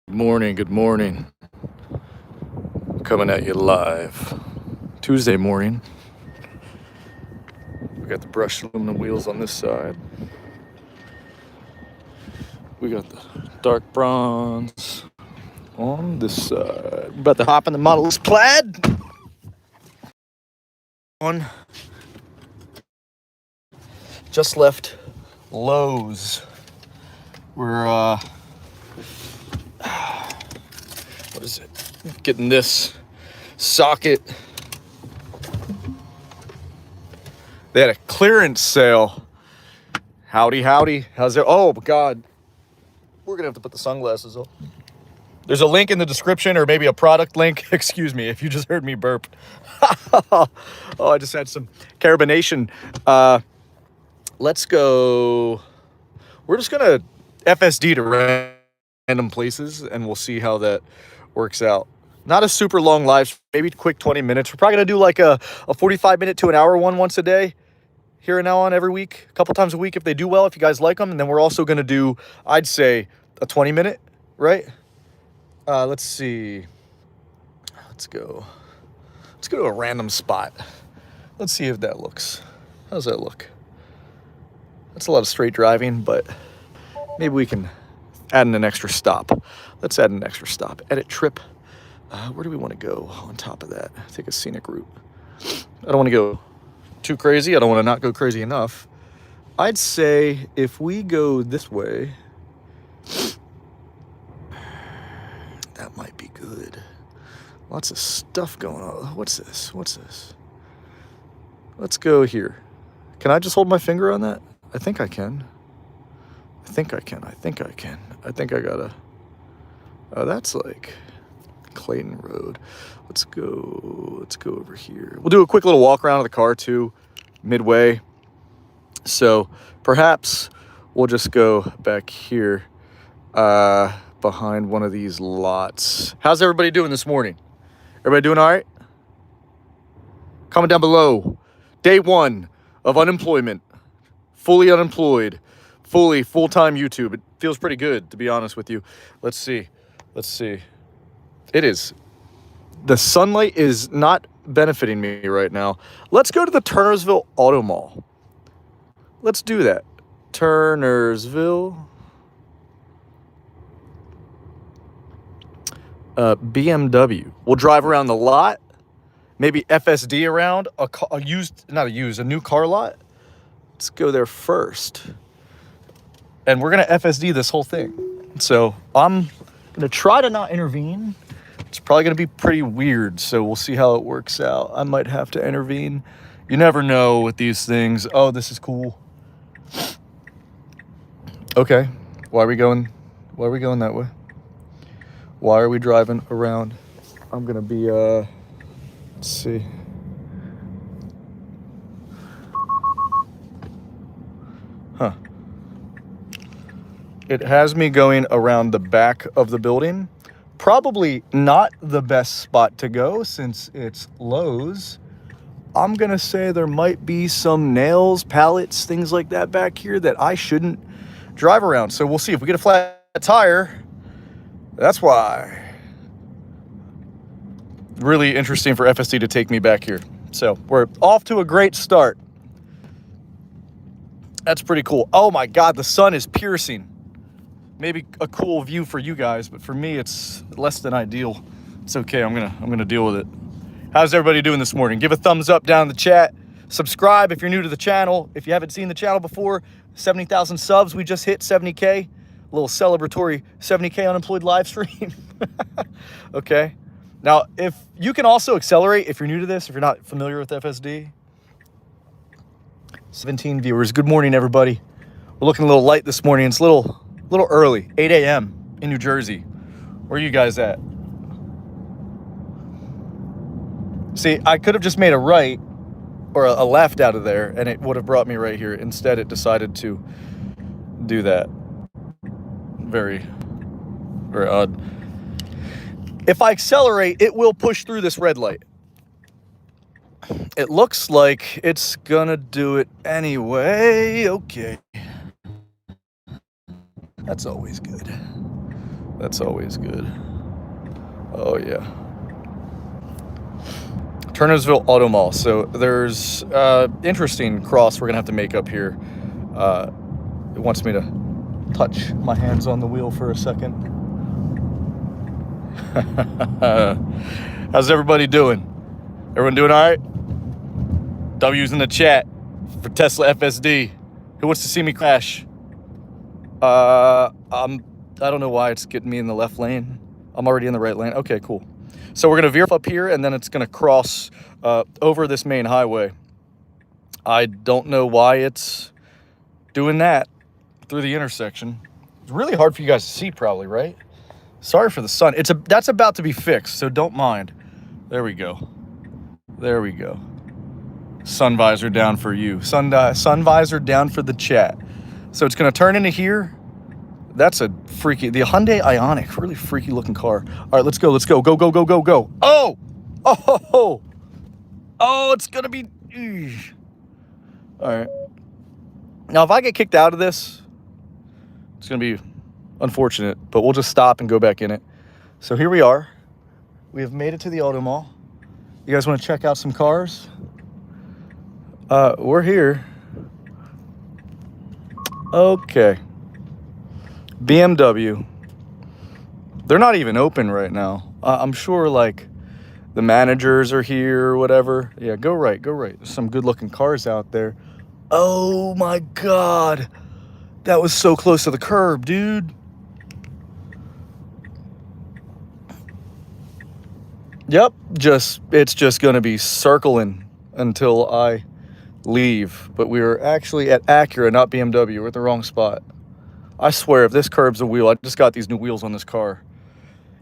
Good morning. Coming at you live. Tuesday morning. We got the brushed aluminum wheels on this side. We got the dark bronze on this side. We're about to hop in the Model S Plaid. Just left Lowe's. We're what is it? Getting this socket. They had a clearance sale. Howdy. How's it? Oh God. We're gonna have to put the sunglasses on. There's a link in the description, or maybe a product link. Excuse me if you just heard me burp. Oh, I just had some carbonation. Let's go. We're just gonna FSD to random places, and we'll see how that works out. Not a super long live, maybe quick 20 minutes. We're probably gonna do like a 45-minute to an hour one once a day, here and now on every week, a couple times a week if they do well, if you guys like them. And then we're also gonna do, I'd say, a 20-minute, right? Let's see. Let's go to a random spot. Let's see if that looks. How's that look? That's a lot of straight driving, but maybe we can add in an extra stop. Let's add an extra stop. Edit trip. Where do we want to go on top of that? Take a scenic route. I don't want to go too crazy. I don't want to not go crazy enough. I'd say if we go this way, that might be good. Lots of stuff going on. What's this? Let's go here. Can I just hold my finger on that? I think I can. I think I gotta. Oh, that's like Clayton Road. Let's go over here. We'll do a quick little walk around of the car too, midway. So perhaps we'll just go back here, behind one of these lots. How's everybody doing this morning? Everybody doing all right? Comment down below. Day 1 of unemployment. Fully unemployed. Full-time YouTube. It feels pretty good, to be honest with you. Let's see. It is. The sunlight is not benefiting me right now. Let's go to the Turnersville Auto Mall. Let's do that. Turnersville. BMW. We'll drive around the lot. Maybe FSD around a new car lot. Let's go there first. And we're going to FSD this whole thing. So I'm going to try to not intervene. It's probably going to be pretty weird, so we'll see how it works out. I might have to intervene. You never know with these things. Oh, this is cool. Okay. Why are we going that way? Why are we driving around? I'm going to be, let's see. Huh. It has me going around the back of the building. Probably not the best spot to go since it's Lowe's. I'm going to say there might be some nails, pallets, things like that back here that I shouldn't drive around. So we'll see. If we get a flat tire, that's why. Really interesting for FSD to take me back here. So we're off to a great start. That's pretty cool. Oh my God, the sun is piercing. Maybe a cool view for you guys, but for me, it's less than ideal. It's okay. I'm gonna deal with it. How's everybody doing this morning? Give a thumbs up down in the chat. Subscribe if you're new to the channel. If you haven't seen the channel before, 70,000 subs. We just hit 70K. A little celebratory 70K unemployed live stream. Okay. Now, if you can also accelerate if you're new to this, if you're not familiar with FSD. 17 viewers. Good morning, everybody. We're looking a little light this morning. It's a little early, 8 a.m. in New Jersey. Where are you guys at? See, I could have just made a right or a left out of there, and it would have brought me right here. Instead, it decided to do that. Very, very odd. If I accelerate, it will push through this red light. It looks like it's gonna do it anyway. Okay. That's always good. That's always good. Oh, yeah. Turnersville Auto Mall. So there's interesting cross we're going to have to make up here. It wants me to touch my hands on the wheel for a second. How's everybody doing? Everyone doing all right? W's in the chat for Tesla FSD. Who wants to see me crash? I don't know why it's getting me in the left lane. I'm already in the right lane. Okay, cool. So we're gonna veer up here and then it's gonna cross over this main highway. I don't know why it's doing that through the intersection. It's really hard for you guys to see probably, right? Sorry for the sun. That's about to be fixed, so don't mind. There we go. There we go. Sun visor down for you. Sun visor down for the chat. So it's gonna turn into here. That's a freaky, the Hyundai Ioniq, really freaky looking car. All right, let's go, go, go, go, go, go. Oh, oh, oh, it's gonna be, all right. Now, if I get kicked out of this, it's gonna be unfortunate, but we'll just stop and go back in it. So here we are. We have made it to the Auto Mall. You guys wanna check out some cars? We're here. Okay. BMW. They're not even open right now. I'm sure like the managers are here or whatever. Yeah, go right, go right. There's some good looking cars out there. Oh my God. That was so close to the curb, dude. Yep, it's just gonna be circling until I leave. But we were actually at Acura, not BMW. We're at the wrong spot. I swear, if this curb's a wheel, I just got these new wheels on this car.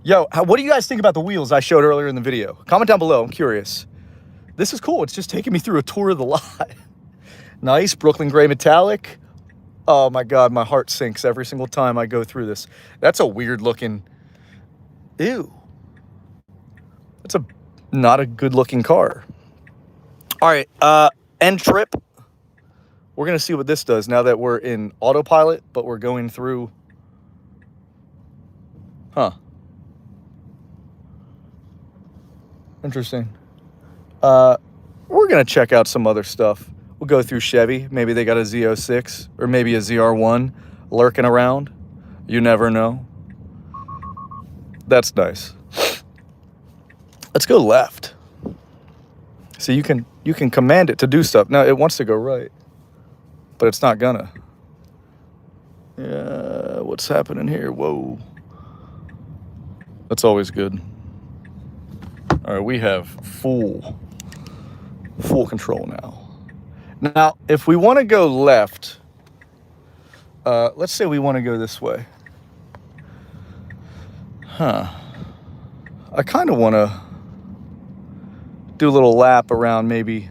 Yo, what do you guys think about the wheels I showed earlier in the video? Comment down below, I'm curious. This is cool, it's just taking me through a tour of the lot. Nice, Brooklyn Gray Metallic. Oh my God, my heart sinks every single time I go through this. That's a weird looking, ew. That's not a good looking car. All right, end trip. We're gonna see what this does now that we're in autopilot, but we're going through, Interesting. We're gonna check out some other stuff. We'll go through Chevy. Maybe they got a Z06 or maybe a ZR1 lurking around. You never know. That's nice. Let's go left. So you can command it to do stuff. Now it wants to go right, but it's not gonna. Yeah, what's happening here? Whoa. That's always good. All right, we have full control now. Now, if we want to go left, let's say we want to go this way. I kind of want to do a little lap around maybe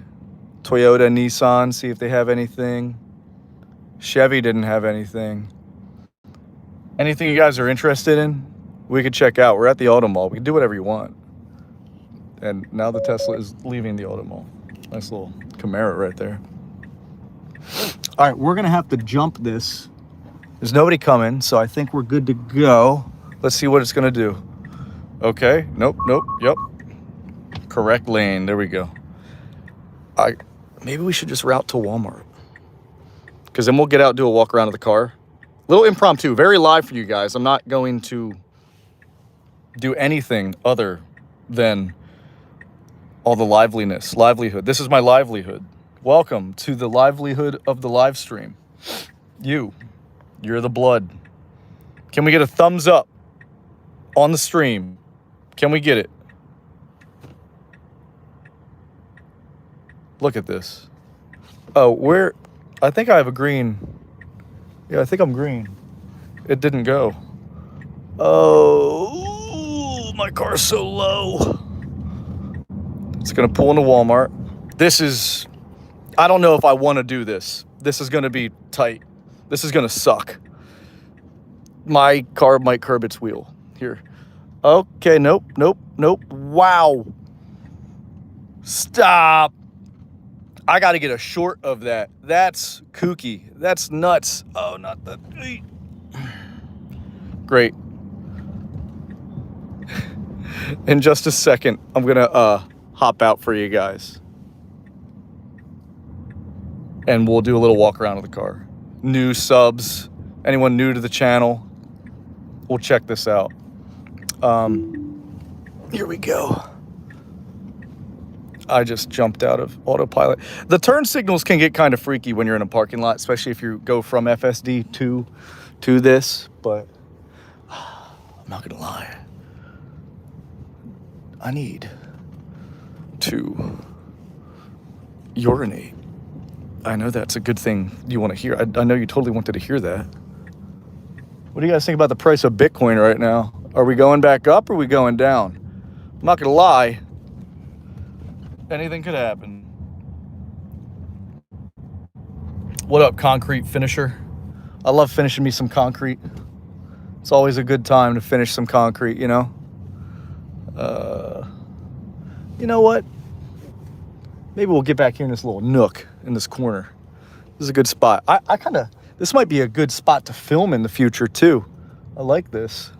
Toyota, Nissan, see if they have anything. Chevy didn't have anything. Anything you guys are interested in, we could check out. We're at the Auto Mall. We can do whatever you want. And now the Tesla is leaving the Auto Mall. Nice little Camaro right there. All right, we're gonna have to jump this. There's nobody coming, so I think we're good to go. Let's see what it's gonna do. Okay, nope, yep. Correct lane, there we go. Maybe we should just route to Walmart. Because then we'll get out and do a walk around of the car. Little impromptu, very live for you guys. I'm not going to do anything other than all the livelihood. This is my livelihood. Welcome to the livelihood of the live stream. You're the blood. Can we get a thumbs up on the stream? Can we get it? Look at this. Oh, I think I have a green. Yeah, I think I'm green. It didn't go. Oh, my car's so low. It's gonna pull into Walmart. I don't know if I want to do this. This is gonna be tight. This is gonna suck. My car might curb its wheel. Here. Okay, nope. Wow. Stop. I gotta get a short of that. That's kooky. That's nuts. Oh, not that. Great. In just a second, I'm gonna hop out for you guys. And we'll do a little walk around of the car. New subs, anyone new to the channel, we'll check this out. Here we go. I just jumped out of autopilot. The turn signals can get kind of freaky when you're in a parking lot, especially if you go from FSD to this, but I'm not gonna lie. I need to urinate. I know that's a good thing you want to hear. I know you totally wanted to hear that. What do you guys think about the price of Bitcoin right now? Are we going back up or are we going down? I'm not gonna lie. Anything could happen. What up, concrete finisher? I love finishing me some concrete. It's always a good time to finish some concrete, you know? You know what? Maybe we'll get back here in this little nook in this corner. This is a good spot. This might be a good spot to film in the future too. I like this.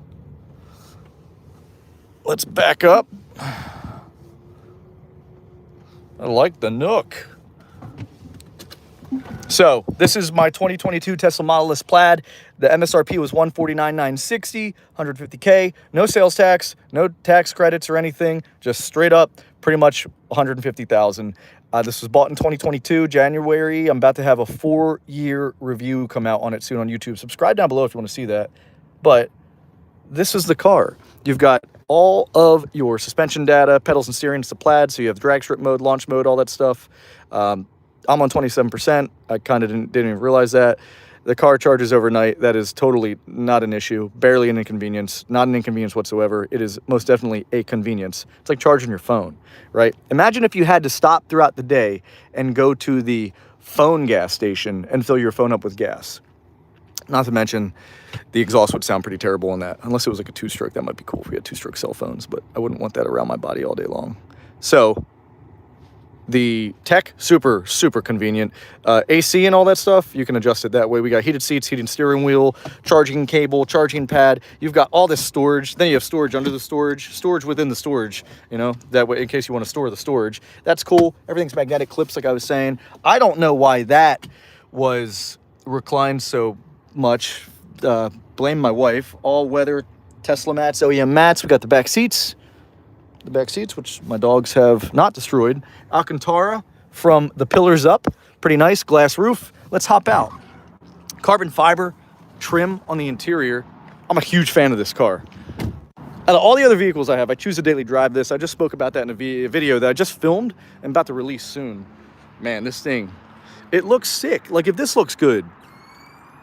Let's back up. I like the nook. So this is my 2022 Tesla Model S Plaid. The MSRP was $149,960, 150K. No sales tax, no tax credits or anything. Just straight up, pretty much $150,000. This was bought in 2022, January. I'm about to have a 4-year review come out on it soon on YouTube. Subscribe down below if you want to see that. But this is the car. You've got all of your suspension data, pedals and steering. It's the Plaid, so you have drag strip mode, launch mode, all that stuff. I'm on 27%. I kind of didn't even realize that. The car charges overnight. That is totally not an issue. Barely an inconvenience. Not an inconvenience whatsoever. It is most definitely a convenience. It's like charging your phone, right? Imagine if you had to stop throughout the day and go to the phone gas station and fill your phone up with gas. Not to mention, the exhaust would sound pretty terrible on that. Unless it was like a 2-stroke. That might be cool if we had 2-stroke cell phones, but I wouldn't want that around my body all day long. So the tech, super convenient. AC and all that stuff, you can adjust it that way. We got heated seats, heated steering wheel, charging cable, charging pad. You've got all this storage. Then you have storage under the storage within the storage, you know, that way in case you want to store the storage. That's cool. Everything's magnetic clips, like I was saying. I don't know why that was reclined so much. Blame my wife. All weather Tesla mats, OEM mats. We got the back seats. The back seats, which my dogs have not destroyed. Alcantara from the pillars up. Pretty nice. Glass roof. Let's hop out. Carbon fiber trim on the interior. I'm a huge fan of this car. Out of all the other vehicles I have, I choose to daily drive this. I just spoke about that in a video that I just filmed and about to release soon. Man, this thing, it looks sick. Like, if this looks good,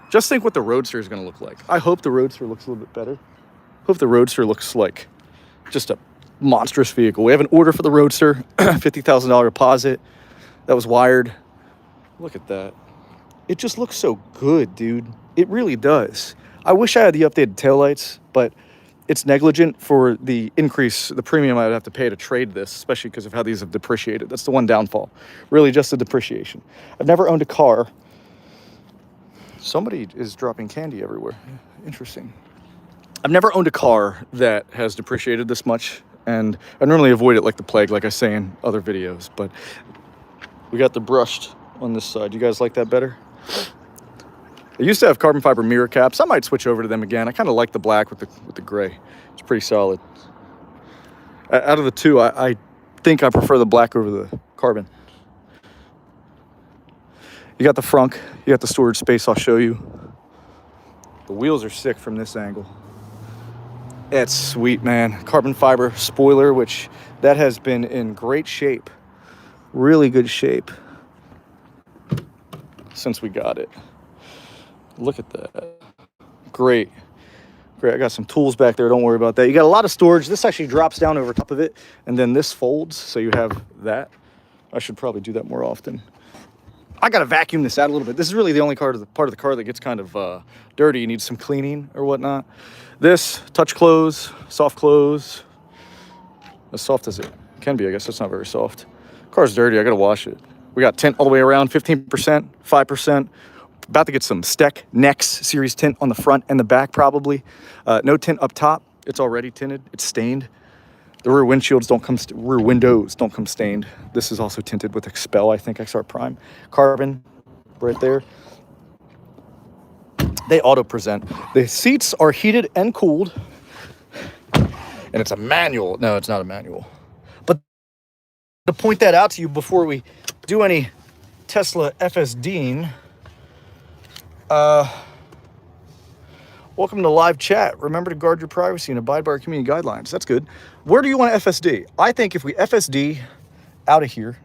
just think what the Roadster is going to look like. I hope the Roadster looks a little bit better. Hope the Roadster looks like just a monstrous vehicle. We have an order for the Roadster, $50,000 deposit. That was wired. Look at that. It just looks so good, dude. It really does. I wish I had the updated taillights, but it's negligent for the increase, the premium I would have to pay to trade this, especially because of how these have depreciated. That's the one downfall. Really just the depreciation. I've never owned a car. Somebody is dropping candy everywhere. Interesting. I've never owned a car that has depreciated this much, and I normally avoid it like the plague, like I say in other videos, but we got the brushed on this side. You guys like that better? I used to have carbon fiber mirror caps. I might switch over to them again. I kind of like the black with the gray. It's pretty solid. Out of the two, I think I prefer the black over the carbon. You got the frunk. You got the storage space I'll show you. The wheels are sick from this angle. It's sweet, man. Carbon fiber spoiler, which that has been in great shape. Really good shape since we got it. Look at that. Great. Great. I got some tools back there. Don't worry about that. You got a lot of storage. This actually drops down over top of it, and then this folds, so you have that. I should probably do that more often. I got to vacuum this out a little bit. This is really the only part of the car that gets kind of dirty. You need some cleaning or whatnot. This, touch close, soft close. As soft as it can be, I guess. That's not very soft. Car's dirty. I got to wash it. We got tint all the way around, 15%, 5%. About to get some Steck Nex series tint on the front and the back, probably. No tint up top. It's already tinted. It's stained. The rear windshields don't come, rear windows don't come stained. This is also tinted with Expel, I think, XR Prime. Carbon right there. They auto present. The seats are heated and cooled. And it's a manual. No, it's not a manual. But to point that out to you before we do any Tesla FSDing, welcome to live chat. Remember to guard your privacy and abide by our community guidelines. That's good. Where do you want to FSD? I think if we FSD out of here,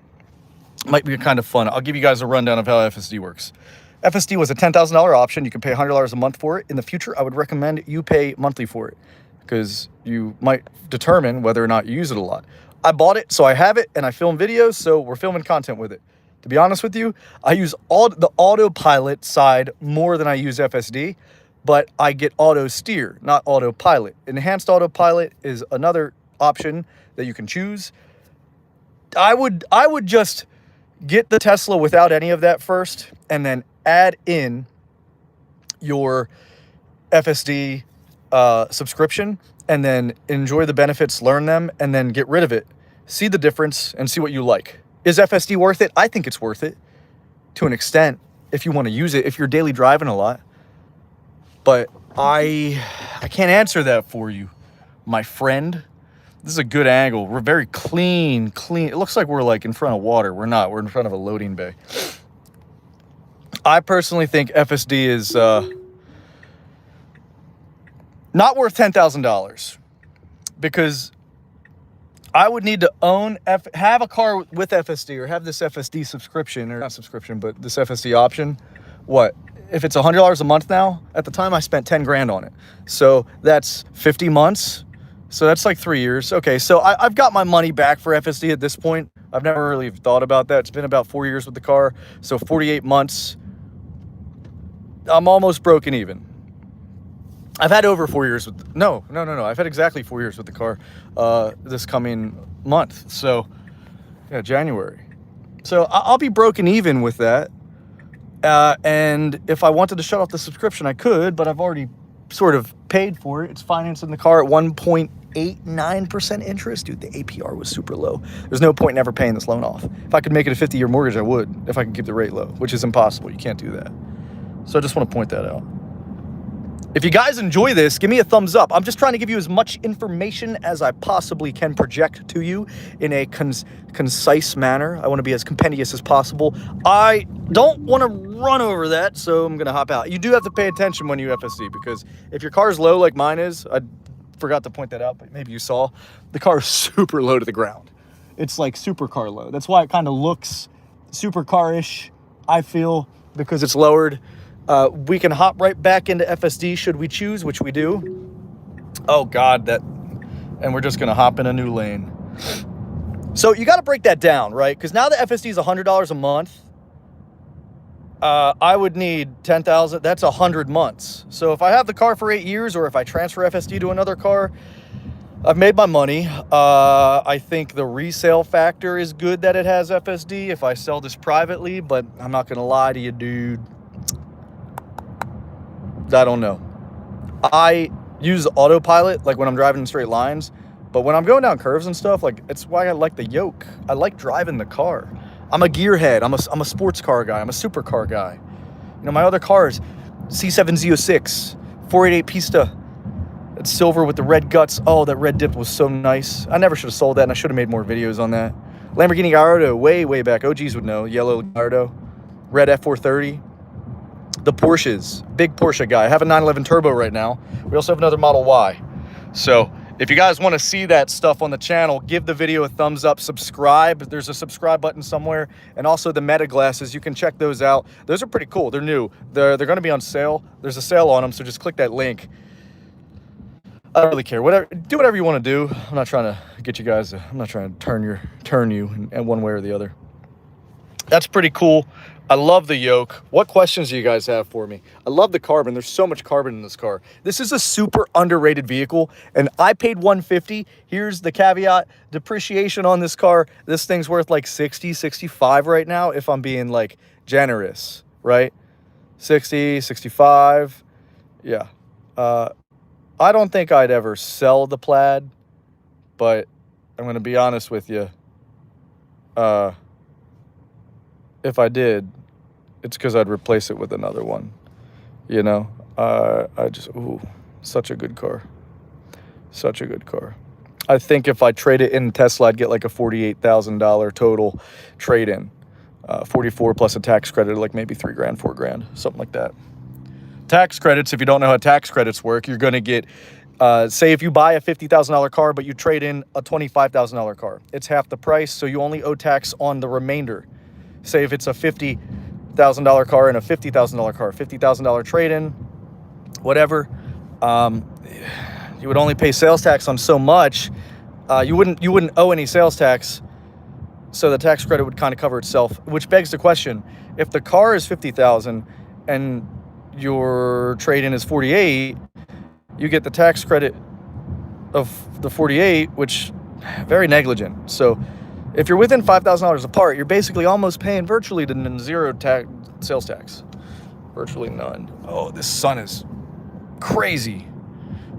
might be kind of fun. I'll give you guys a rundown of how FSD works. FSD was a $10,000 option. You can pay $100 a month for it. In the future, I would recommend you pay monthly for it because you might determine whether or not you use it a lot. I bought it, so I have it, and I film videos, so we're filming content with it. To be honest with you, I use all the autopilot side more than I use FSD, but I get auto steer, not autopilot. Enhanced autopilot is another option that you can choose. I would just get the Tesla without any of that first, and then add in your FSD subscription, and then enjoy the benefits, learn them, and then get rid of it. See the difference and see what you like. Is FSD worth it? I think it's worth it to an extent if you want to use it, if you're daily driving a lot. But I can't answer that for you, my friend. This is a good angle. We're very clean. It looks like we're like in front of water. We're not. We're in front of a loading bay. I personally think FSD is not worth $10,000 because I would need to have a car with FSD or have this FSD subscription, or not subscription, but this FSD option. What? If it's $100 a month now, at the time I spent 10 grand on it. So that's 50 months. So that's like 3 years. Okay, so I've got my money back for FSD at this point. I've never really thought about that. It's been about 4 years with the car. So 48 months, I'm almost broken even. I've had over 4 years with, no. I've had exactly 4 years with the car this coming month. So, yeah, January. So I'll be broken even with that. And if I wanted to shut off the subscription, I could, but I've already sort of paid for it. It's financing the car at 1.89% interest. Dude, the APR was super low. There's no point in ever paying this loan off. If I could make it a 50-year mortgage, I would, if I could keep the rate low, which is impossible. You can't do that. So I just want to point that out. If you guys enjoy this, give me a thumbs up. I'm just trying to give you as much information as I possibly can project to you in a concise manner. I want to be as compendious as possible. I don't want to run over that, so I'm going to hop out. You do have to pay attention when you FSD, because if your car's low like mine is, I forgot to point that out, but maybe you saw, the car is super low to the ground. It's like supercar low. That's why it kind of looks supercar-ish, I feel, because it's lowered. We can hop right back into FSD should we choose, which we do. Oh God, and we're just gonna hop in a new lane. So you gotta break that down, right? Because now the FSD is $100 a month. I would need 10,000, that's 100 months. So if I have the car for 8 years, or if I transfer FSD to another car, I've made my money. I think the resale factor is good that it has FSD if I sell this privately, but I'm not gonna lie to you, dude. I don't know. I use autopilot like when I'm driving in straight lines, but when I'm going down curves and stuff, like, it's why I like the yoke. I like driving the car. I'm a gearhead. I'm a sports car guy. I'm a supercar guy. You know, my other cars, C7 Z06, 488 Pista. It's silver with the red guts. Oh, that red dip was so nice. I never should have sold that, and I should have made more videos on that. Lamborghini Gallardo, way back. OGs would know. Yellow Gallardo. Red F430. The Porsches, big Porsche guy. I have a 911 Turbo right now. We also have another Model Y. So if you guys want to see that stuff on the channel, give the video a thumbs up, subscribe. There's a subscribe button somewhere. And also the Meta glasses, you can check those out. Those are pretty cool. They're new. They're going to be on sale. There's a sale on them, so just click that link. I don't really care. Do whatever you want to do. I'm not trying to get you guys, I'm not trying to turn you in one way or the other. That's pretty cool. I love the yoke. What questions do you guys have for me? I love the carbon. There's so much carbon in this car. This is a super underrated vehicle, and I paid $150. Here's the caveat. Depreciation on this car, this thing's worth like 60, 65 right now, if I'm being like generous, right? 60, 65. Yeah. I don't think I'd ever sell the Plaid, but I'm going to be honest with you. If I did, it's because I'd replace it with another one. You know, ooh, such a good car. Such a good car. I think if I trade it in Tesla, I'd get like a $48,000 total trade-in. 44 plus a tax credit, like maybe $3 grand, $4 grand, something like that. Tax credits, if you don't know how tax credits work, you're going to get, say if you buy a $50,000 car, but you trade in a $25,000 car, it's half the price, so you only owe tax on the remainder. Say if it's a $50,000 car and a $50,000 car, $50,000 trade-in, whatever, you would only pay sales tax on so much. You wouldn't owe any sales tax, so the tax credit would kind of cover itself, which begs the question, if the car is $50,000 and your trade-in is $48,000, you get the tax credit of the $48,000, which very negligent. So if you're within $5,000 apart, you're basically almost paying virtually zero sales tax. Virtually none. Oh, this sun is crazy.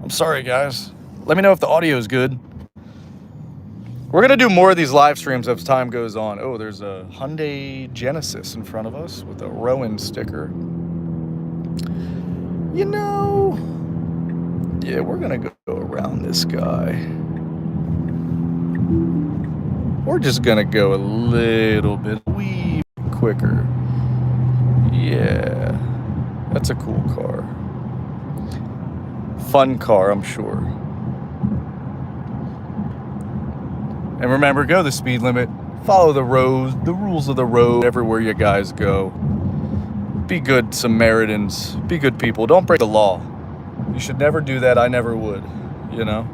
I'm sorry, guys. Let me know if the audio is good. We're going to do more of these live streams as time goes on. Oh, there's a Hyundai Genesis in front of us with a Rowan sticker. You know, yeah, we're going to go around this guy. We're just going to go a little bit wee quicker. Yeah, that's a cool car. Fun car, I'm sure. And remember, go the speed limit, follow the roads, the rules of the road everywhere you guys go. Be good Samaritans, be good people, don't break the law. You should never do that, I never would, you know?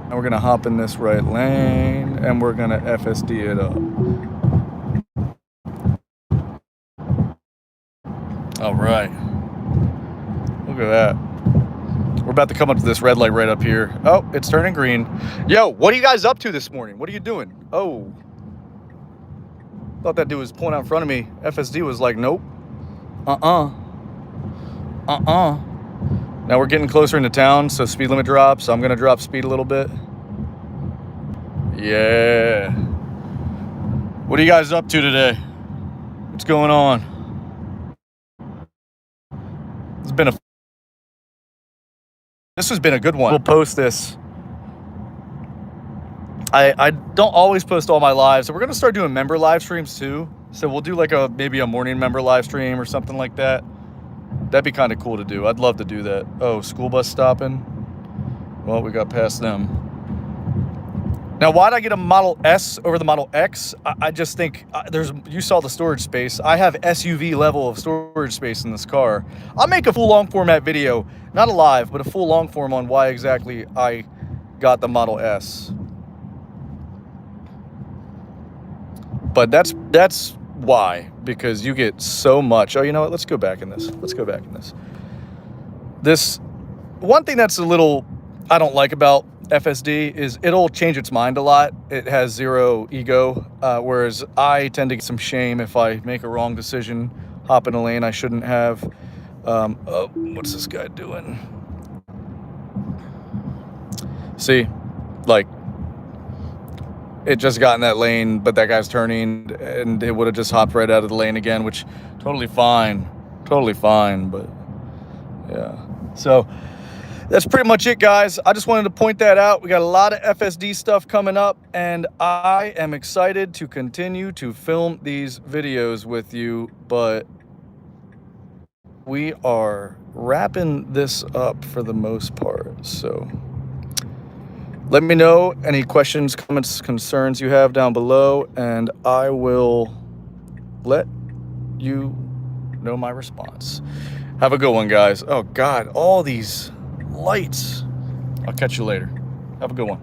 And we're gonna hop in this right lane, and we're gonna FSD it up. All right, look at that. We're about to come up to this red light right up here. Oh, it's turning green. Yo, what are you guys up to this morning? What are you doing? Oh. Thought that dude was pulling out in front of me. FSD was like, nope. Now we're getting closer into town, so speed limit drops. So I'm going to drop speed a little bit. Yeah. What are you guys up to today? What's going on? This has been a good one. We'll post this. I don't always post all my lives, so we're gonna start doing member live streams too. So we'll do like maybe a morning member live stream or something like that. That'd be kind of cool to do. I'd love to do that. Oh, school bus stopping. Well, we got past them. Now, why'd I get a Model S over the Model X? I just think you saw the storage space. I have SUV level of storage space in this car. I'll make a full long format video, not a live, but a full long form on why exactly I got the Model S. But that's why, because you get so much. Oh, you know what? Let's go back in this. This one thing that's a little I don't like about FSD is it'll change its mind a lot. It has zero ego, whereas I tend to get some shame if I make a wrong decision, hop in a lane I shouldn't have. Oh, what's this guy doing? See, like, it just got in that lane, but that guy's turning, and it would have just hopped right out of the lane again, which totally fine, but yeah. So that's pretty much it, guys. I just wanted to point that out. We got a lot of FSD stuff coming up, and I am excited to continue to film these videos with you, but we are wrapping this up for the most part. So let me know any questions, comments, concerns you have down below, and I will let you know my response. Have a good one, guys. Oh, God, all these lights. I'll catch you later. Have a good one.